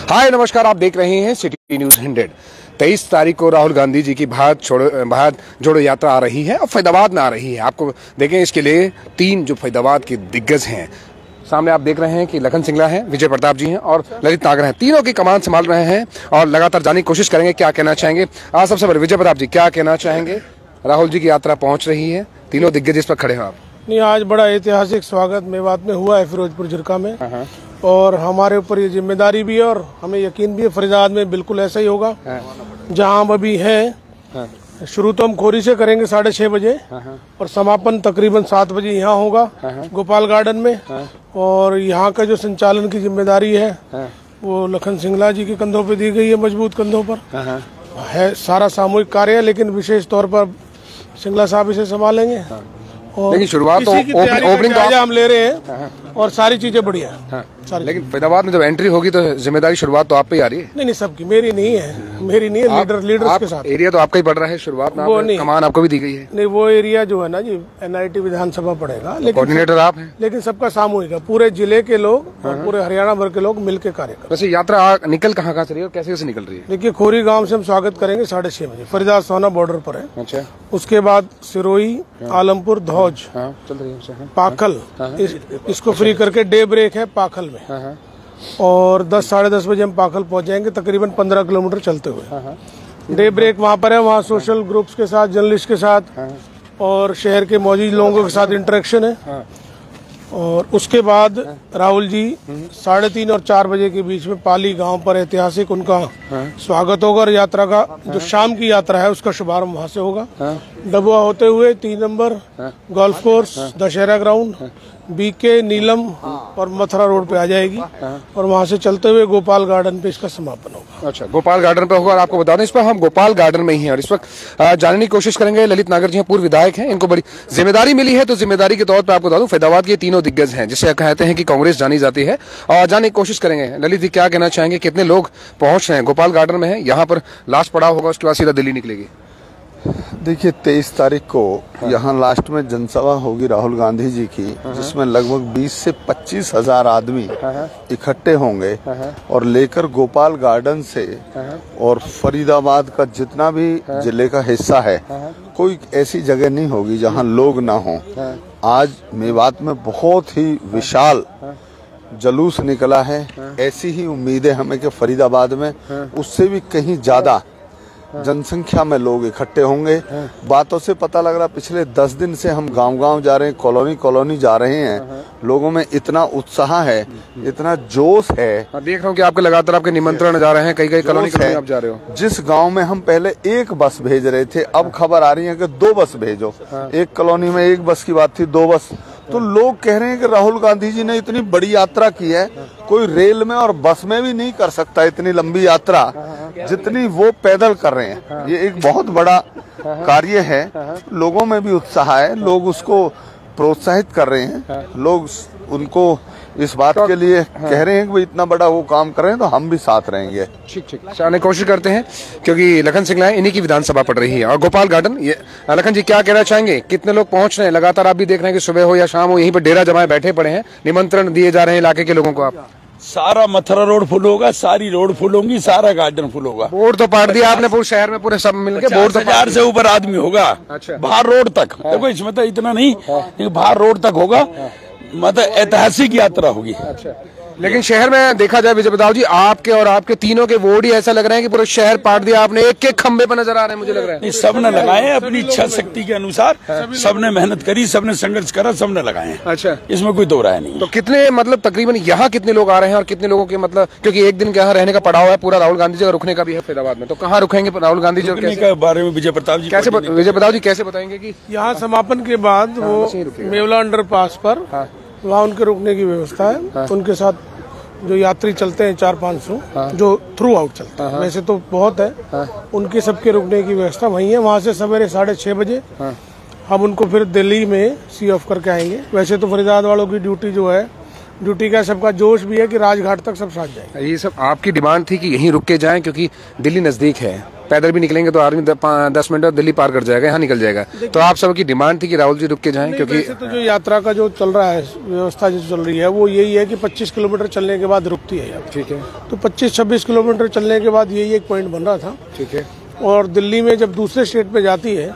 हाय नमस्कार, आप देख रहे हैं सिटी न्यूज 100। 23 तारीख को राहुल गांधी जी की भारत जोड़ो यात्रा आ रही है और फैजाबाद में आ रही है। आपको देखें, इसके लिए 3 जो फैजाबाद के दिग्गज हैं, सामने आप देख रहे हैं कि लखन सिंगला हैं, विजय प्रताप जी हैं और ललित नागर हैं। तीनों की कमान संभाल रहे हैं और लगातार जानने की कोशिश करेंगे क्या कहना चाहेंगे। आज सबसे पहले विजय प्रताप जी, क्या कहना चाहेंगे? राहुल जी की यात्रा पहुंच रही है, तीनों दिग्गज इस पर खड़े हैं आप। नहीं, आज बड़ा ऐतिहासिक स्वागत मेवात में हुआ है, फिरोजपुर झिरका में, और हमारे ऊपर ये जिम्मेदारी भी है और हमें यकीन भी है फरीदाबाद में बिल्कुल ऐसा ही होगा जहां हम अभी हैं। शुरू तो हम खोरी से करेंगे 6:30 बजे और समापन तकरीबन 7 बजे यहाँ होगा गोपाल गार्डन में। और यहाँ का जो संचालन की जिम्मेदारी है वो लखन सिंगला जी के कंधों पे दी गई है, मजबूत कंधों पर है। सारा सामूहिक कार्य है, लेकिन विशेष तौर पर सिंगला साहब इसे संभालेंगे। लेकिन शुरुआत तो ओपनिंग तो हम ले रहे हैं और सारी चीजें बढ़िया है। लेकिन फैजाबाद में जब एंट्री होगी तो जिम्मेदारी शुरुआत तो आप पे ही आ रही है। नहीं, सबकी, मेरी नहीं है, लीडर्स के साथ। एरिया तो आपका ही पड़ रहा है, शुरुआत में वो नहीं, कमान आपको भी दी गई है। नहीं, वो एरिया जो है ना जी, NIT विधानसभा पड़ेगा, लेकिन कोऑर्डिनेटर आप हैं। लेकिन सबका सामूहिक है, पूरे जिले के लोग और पूरे हरियाणा भर के लोग मिलकर कार्य कर। वैसे यात्रा निकल कहाँ से रही है और कैसे निकल रही है? देखिए, खोरी गाँव से हम स्वागत करेंगे 6:30 बजे, फरीदाबाद सोना बॉर्डर पर है। अच्छा। उसके बाद सिरोही, आलमपुर, धौज, पाखल, इसको फ्री करके डे ब्रेक है पाखल में, और 10 साढ़े 10 बजे हम पाखल पहुंच जाएंगे, तकरीबन 15 किलोमीटर चलते हुए। डे ब्रेक वहां पर है, वहाँ सोशल ग्रुप्स के साथ, जर्नलिस्ट के साथ और शहर के मौजूद लोगों के साथ इंटरेक्शन है। और उसके बाद राहुल जी 3:30 और 4 बजे के बीच में पाली गांव पर ऐतिहासिक उनका स्वागत होगा और यात्रा का जो शाम की यात्रा है उसका शुभारंभ वहां से होगा। डबुआ होते हुए 3 number golf course, Dussehra ground, BK, नीलम और मथुरा रोड पे आ जाएगी और वहां से चलते हुए गोपाल गार्डन पे इसका समापन होगा। अच्छा, गोपाल गार्डन पे होगा। और आपको बता दें, इस पर हम गोपाल गार्डन में ही हैं और इस वक्त जानने की कोशिश करेंगे। ललित नागर जी हैं, पूर्व विधायक हैं, इनको बड़ी जिम्मेदारी मिली है, तो जिम्मेदारी के तौर पर आपको बता दूं फैजाबाद के तीनों दिग्गज हैं, जिसे कहते हैं कि कांग्रेस जानी जाती है, और जानने की कोशिश करेंगे। ललित जी, क्या कहना चाहेंगे? कितने लोग पहुंच रहे हैं? गोपाल गार्डन में है, यहाँ पर लास्ट पड़ाव होगा, उसके बाद सीधा दिल्ली निकलेगी। देखिए, 23 तारीख को यहाँ लास्ट में जनसभा होगी राहुल गांधी जी की, जिसमें लगभग 20 से 25 हजार आदमी इकट्ठे होंगे और लेकर गोपाल गार्डन से और फरीदाबाद का जितना भी जिले का हिस्सा है, कोई ऐसी जगह नहीं होगी जहाँ लोग ना हो। आज मेवात में बहुत ही विशाल जुलूस निकला है, ऐसी ही उम्मीद है हमें कि फरीदाबाद में उससे भी कहीं ज्यादा जनसंख्या में लोग इकट्ठे होंगे। बातों से पता लग रहा, पिछले 10 दिन से हम गांव-गांव जा रहे हैं, कॉलोनी जा रहे हैं, लोगों में इतना उत्साह है, इतना जोश है। देख रहा हूँ कि आपके लगातार आपके निमंत्रण जा रहे हैं, कई कॉलोनी आप जा रहे हो। जिस गांव में हम पहले 1 बस भेज रहे थे, अब खबर आ रही है कि 2 बस भेजो। एक कॉलोनी में 1 बस की बात थी, 2 बस। तो लोग कह रहे हैं कि राहुल गांधी जी ने इतनी बड़ी यात्रा की है, कोई रेल में और बस में भी नहीं कर सकता इतनी लंबी यात्रा जितनी वो पैदल कर रहे हैं। ये एक बहुत बड़ा कार्य है, लोगों में भी उत्साह है, लोग उसको प्रोत्साहित कर रहे हैं, लोग उनको इस बात के लिए कह रहे हैं कि इतना बड़ा वो काम कर रहे हैं तो हम भी साथ रहेंगे। ठीक आने कोशिश करते हैं, क्योंकि लखन सिंगला इन्हीं की विधानसभा पड़ रही है और गोपाल गार्डन। ये लखन जी, क्या कहना चाहेंगे? कितने लोग पहुंच रहे हैं? लगातार आप भी देख रहे हैं कि सुबह हो या शाम हो, यहीं पर डेरा जमाए बैठे पड़े हैं, निमंत्रण दिए जा रहे हैं इलाके के लोगों को। आप सारा मथुरा रोड फुल होगा, सारी रोड फुल होंगी, सारा गार्डन फुल होगा। बोर्ड तो पाड़ दिया आपने पूरे शहर में, पूरे सब मिलके बोर्ड तो 50,000 से ऊपर आदमी होगा। अच्छा। बाहर रोड तक देखो, इसमें तो इतना नहीं, बाहर रोड तक होगा, मतलब ऐतिहासिक यात्रा होगी। अच्छा। लेकिन शहर में देखा जाए विजय प्रताप जी, आपके और आपके तीनों के वोट ही ऐसा लग रहे हैं कि पूरा शहर पाट दिया आपने, एक खंबे पर नजर आ रहे हैं, मुझे लग रहा है। सबने लगाए अपनी इच्छा शक्ति के अनुसार, सबने मेहनत करी, सबने संघर्ष करा, सबने लगाए। अच्छा, इसमें कोई दो राय नहीं। तो कितने, मतलब तकरीबन यहाँ कितने लोग आ रहे हैं और कितने लोगों के, मतलब क्योंकि एक दिन यहाँ रहने का पड़ाव है, पूरा राहुल गांधी जी का रुकने का भी है फैजाबाद में, तो कहाँ रुकेंगे राहुल गांधी जी के बारे में विजय प्रताप जी कैसे बताएंगे कि यहाँ समापन के बाद वो मेवला अंडरपास पर वहाँ उनके रुकने की व्यवस्था है। उनके साथ जो यात्री चलते हैं 400-500 जो थ्रू आउट चलते हैं, वैसे तो बहुत है, उनके सबके रुकने की व्यवस्था वहीं है। वहाँ से सवेरे 6:30 बजे हम उनको फिर दिल्ली में सी ऑफ करके आएंगे। वैसे तो फरीदाबाद वालों की ड्यूटी जो है, ड्यूटी का सबका जोश भी है कि राजघाट तक सब साथ जाएंगे। ये सब आपकी डिमांड थी कि यहीं रुक के जाएं क्योंकि दिल्ली नजदीक है? पैदल भी निकलेंगे तो आदमी 10 मिनट में दिल्ली पार कर जाएगा, यहाँ निकल जाएगा। तो आप सबकी डिमांड थी कि राहुल जी रुक के जाएं, क्योंकि तो जो यात्रा का जो चल रहा है व्यवस्था जो चल रही है वो यही है कि 25 किलोमीटर चलने के बाद रुकती है यात्रा। ठीक है। तो 25-26 किलोमीटर चलने के बाद यही एक पॉइंट बन रहा था। ठीक है। और दिल्ली में जब दूसरे स्टेट पे जाती है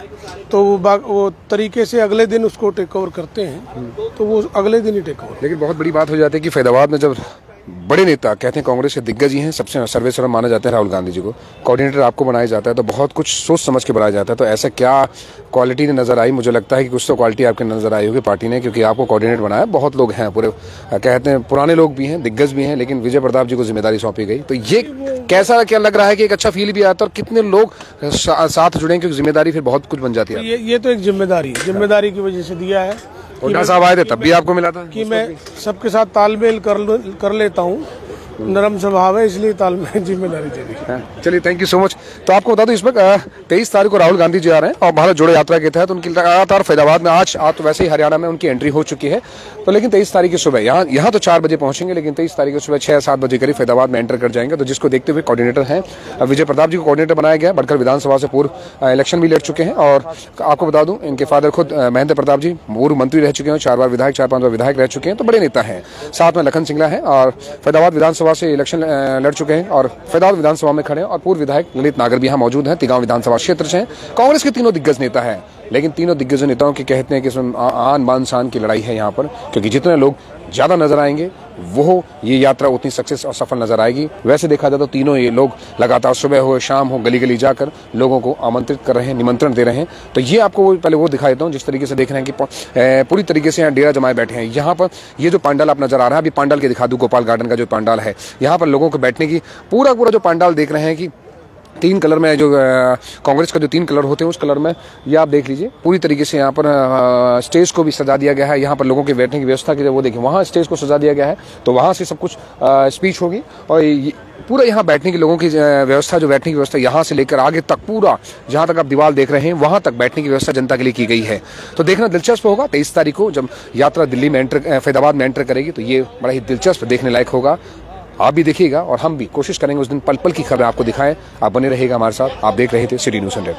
तो वो तरीके से अगले दिन उसको टेक ओवर करते हैं, तो वो अगले दिन ही टेक ओवर। लेकिन बहुत बड़ी बात हो जाती है कि फैजाबाद में जब बड़े नेता कहते हैं कांग्रेस के दिग्गज ही हैं, सबसे सर्वेसर्वा माना जाता है राहुल गांधी जी को, कोऑर्डिनेटर आपको बनाया जाता है, तो बहुत कुछ सोच समझ के बनाया जाता है। तो ऐसा क्या क्वालिटी ने नजर आई? मुझे लगता है कि कुछ तो क्वालिटी आपके नजर आई होगी पार्टी ने, क्योंकि आपको कोऑर्डिनेटर बनाया। बहुत लोग हैं, पूरे कहते हैं पुराने लोग भी हैं, दिग्गज भी हैं, लेकिन विजय प्रताप जी को जिम्मेदारी सौंपी गई। तो ये कैसा क्या लग रहा है कि एक अच्छा फील भी आता है और कितने लोग साथ जुड़े, क्योंकि जिम्मेदारी फिर बहुत कुछ बन जाती है। ये तो एक जिम्मेदारी की वजह से दिया है। हुड्डा साहब आए थे तब भी आपको मिला था कि मैं सबके साथ तालमेल कर लेता हूँ, नरम स्वभाव है, इसलिए तालमेल जिम्मेदारी दे दी। चलिए, थैंक यू सो मच। तो आपको बता दूं, इस वक्त 23 तारीख को राहुल गांधी जी आ रहे हैं और भारत जोड़ो यात्रा के तहत उनकी लगातार फैजाबाद में आज तो वैसे ही हरियाणा में उनकी एंट्री हो चुकी है। तो लेकिन 23 तारीख की सुबह यहाँ तो 4 बजे पहुंचेंगे, लेकिन 23 तारीख की सुबह 6-7 बजे करीब फैजाबाद में एंटर कर जाएंगे। तो जिसको देखते हुए कोऑर्डिनेटर हैं विजय प्रताप जी को कोऑर्डिनेटर बनाया गया। बड़कर विधानसभा से पूर्व इलेक्शन भी लड़ चुके हैं और आपको बता दूं इनके फादर खुद महेंद्र प्रताप जी पूर्व मंत्री रह चुके हैं, 4 बार विधायक, 4-5 बार विधायक रह चुके हैं, तो बड़े नेता हैं। साथ में लखन सिंगला है और फैजाबाद विधानसभा से इलेक्शन लड़ चुके हैं और फैजाबाद विधानसभा में खड़े हैं। और पूर्व विधायक ललित नागर भी यहाँ मौजूद हैं, तिगांव विधानसभा क्षेत्र से। कांग्रेस के तीनों दिग्गज नेता हैं, लेकिन तीनों दिग्गज नेताओं की कहते हैं कि इसमें आन बान शान की लड़ाई है यहाँ पर, क्योंकि जितने लोग ज्यादा नजर आएंगे वो ये यात्रा उतनी सक्सेस और सफल नजर आएगी। वैसे देखा जाए तो तीनों ये लोग लगातार सुबह हो शाम हो गली गली जाकर लोगों को आमंत्रित कर रहे हैं, निमंत्रण दे रहे हैं। तो ये आपको पहले वो दिखा देता हूँ, जिस तरीके से देख रहे हैं कि पूरी तरीके से यहाँ डेरा जमाए बैठे हैं। यहाँ पर ये जो पंडाल आप नजर आ रहा है, अभी पंडाल के दिखा दूं, गोपाल गार्डन का जो पंडाल है, यहाँ पर लोगों को बैठने की पूरा जो पंडाल देख रहे हैं कि 3 कलर में जो कांग्रेस का जो 3 कलर होते हैं उस कलर में ये आप देख लीजिए पूरी तरीके से यहाँ पर स्टेज को भी सजा दिया गया है। यहाँ पर लोगों के बैठने की व्यवस्था की वो देखिए, वहाँ स्टेज को सजा दिया गया है, तो वहाँ से सब कुछ स्पीच होगी और पूरा यहाँ बैठने की लोगों की व्यवस्था, जो बैठने की व्यवस्था यहाँ से लेकर आगे तक पूरा जहाँ तक आप दीवार देख रहे हैं वहाँ तक बैठने की व्यवस्था जनता के लिए की गई है। तो देखना दिलचस्प होगा 23 तारीख को जब यात्रा दिल्ली में फैजाबाद में एंटर करेगी, तो ये बड़ा ही दिलचस्प देखने लायक होगा। आप भी देखिएगा और हम भी कोशिश करेंगे उस दिन पल पल की खबरें आपको दिखाएं। आप बने रहिएगा हमारे साथ। आप देख रहे थे सिटी न्यूज़ 100।